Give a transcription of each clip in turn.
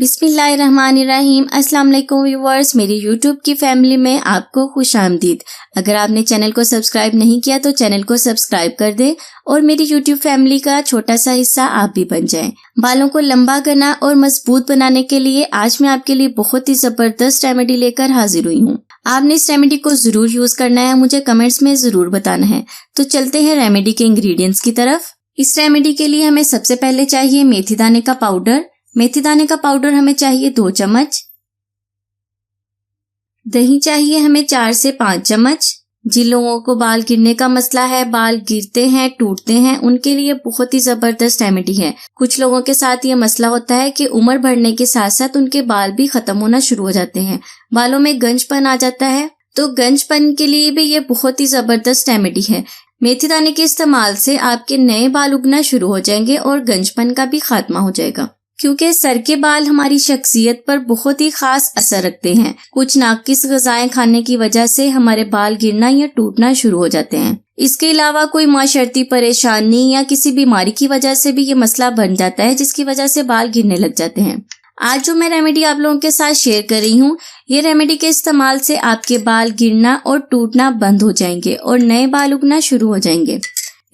बिस्मिल्लाहिर्रहमानिर्रहीम। अस्सलाम वालेकुम व्यूअर्स, मेरी यूट्यूब की फैमिली में आपको खुशामदीद। अगर आपने चैनल को सब्सक्राइब नहीं किया तो चैनल को सब्सक्राइब कर दे और मेरी यूट्यूब फैमिली का छोटा सा हिस्सा आप भी बन जाएं। बालों को लंबा करना और मजबूत बनाने के लिए आज मैं आपके लिए बहुत ही जबरदस्त रेमेडी लेकर हाजिर हुई हूँ। आपने इस रेमेडी को जरूर यूज करना है, मुझे कमेंट्स में जरूर बताना है। तो चलते हैं रेमेडी के इंग्रेडिएंट्स की तरफ। इस रेमेडी के लिए हमें सबसे पहले चाहिए मेथी दाने का पाउडर। मेथी दाने का पाउडर हमें चाहिए 2 चम्मच। दही चाहिए हमें 4 से 5 चम्मच। जिन लोगों को बाल गिरने का मसला है, बाल गिरते हैं, टूटते हैं, उनके लिए बहुत ही जबरदस्त रेमेडी है। कुछ लोगों के साथ ये मसला होता है कि उम्र बढ़ने के साथ साथ उनके बाल भी खत्म होना शुरू हो जाते हैं, बालों में गंजपन आ जाता है। तो गंजपन के लिए भी ये बहुत ही जबरदस्त रेमेडी है। मेथी दाने के इस्तेमाल से आपके नए बाल उगना शुरू हो जाएंगे और गंजपन का भी खात्मा हो जाएगा, क्योंकि सर के बाल हमारी शख्सियत पर बहुत ही खास असर रखते हैं। कुछ नाकिस ग़िज़ाएं खाने की वजह से हमारे बाल गिरना या टूटना शुरू हो जाते हैं। इसके अलावा कोई माशरती परेशानी या किसी बीमारी की वजह से भी ये मसला बन जाता है, जिसकी वजह से बाल गिरने लग जाते हैं। आज जो मैं रेमेडी आप लोगों के साथ शेयर कर रही हूँ, ये रेमेडी के इस्तेमाल से आपके बाल गिरना और टूटना बंद हो जाएंगे और नए बाल उगना शुरू हो जाएंगे।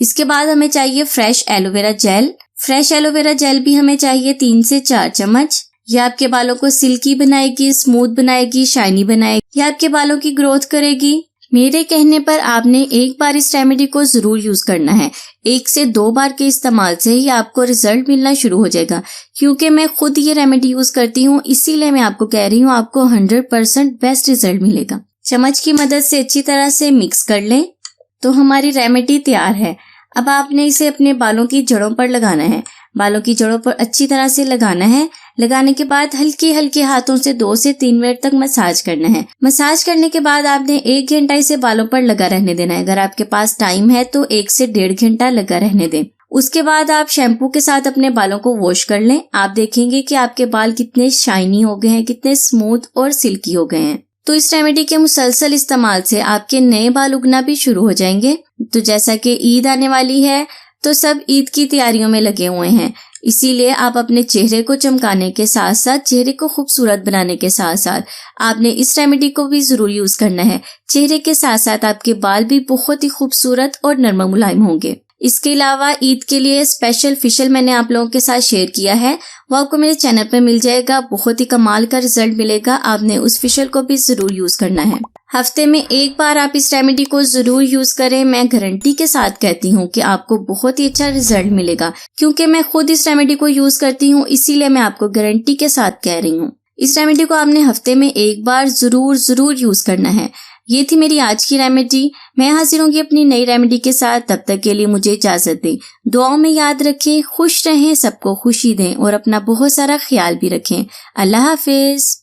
इसके बाद हमें चाहिए fresh aloe vera gel. Fresh aloe vera gel भी हमें चाहिए 3 से 4 चम्मच। यह आपके बालों को सिल्की बनाएगी, स्मूथ बनाएगी, शाइनी बनाएगी। यह आपके बालों की ग्रोथ करेगी। मेरे कहने पर आपने एक बार इस रेमेडी को जरूर यूज करना है। 1 से 2 बार के इस्तेमाल से ही आपको रिजल्ट मिलना शुरू हो जाएगा। क्योंकि मैं खुद ये रेमेडी यूज करती हूँ, इसीलिए मैं आपको कह रही हूँ, आपको 100% बेस्ट रिजल्ट मिलेगा। चम्मच की मदद से अच्छी तरह से मिक्स कर लें तो हमारी रेमेडी तैयार है। अब आपने इसे अपने बालों की जड़ों पर लगाना है। बालों की जड़ों पर अच्छी तरह से लगाना है। लगाने के बाद हल्के हल्के हाथों से 2 से 3 मिनट तक मसाज करना है। मसाज करने के बाद आपने 1 घंटा इसे बालों पर लगा रहने देना है। अगर आपके पास टाइम है तो 1 से 1.5 घंटा लगा रहने दें। उसके बाद आप शैम्पू के साथ अपने बालों को वॉश कर लें। आप देखेंगे कि आपके बाल कितने शाइनी हो गए हैं, कितने स्मूथ और सिल्की हो गए हैं। तो इस रेमेडी के मुसलसल इस्तेमाल से आपके नए बाल उगना भी शुरू हो जाएंगे। तो जैसा कि ईद आने वाली है तो सब ईद की तैयारियों में लगे हुए हैं, इसीलिए आप अपने चेहरे को चमकाने के साथ साथ, चेहरे को खूबसूरत बनाने के साथ साथ आपने इस रेमेडी को भी जरूर यूज करना है। चेहरे के साथ साथ आपके बाल भी बहुत ही खूबसूरत और नरम मुलायम होंगे। इसके अलावा ईद के लिए स्पेशल फेशियल मैंने आप लोगों के साथ शेयर किया है, वो आपको मेरे चैनल पे मिल जाएगा। बहुत ही कमाल का रिजल्ट मिलेगा। आपने उस फेशियल को भी जरूर यूज करना है। हफ्ते में 1 बार आप इस रेमेडी को जरूर यूज करें। मैं गारंटी के साथ कहती हूँ कि आपको बहुत ही अच्छा रिजल्ट मिलेगा, क्योंकि मैं खुद इस रेमेडी को यूज करती हूँ, इसीलिए मैं आपको गारंटी के साथ कह रही हूँ। इस रेमेडी को आपने हफ्ते में 1 बार जरूर यूज करना है। ये थी मेरी आज की रेमेडी। मैं हाजिर होंगी अपनी नई रेमेडी के साथ। तब तक के लिए मुझे इजाजत दें। दुआओं में याद रखें, खुश रहें, सबको खुशी दें और अपना बहुत सारा ख्याल भी रखें। अल्लाह हाफिज।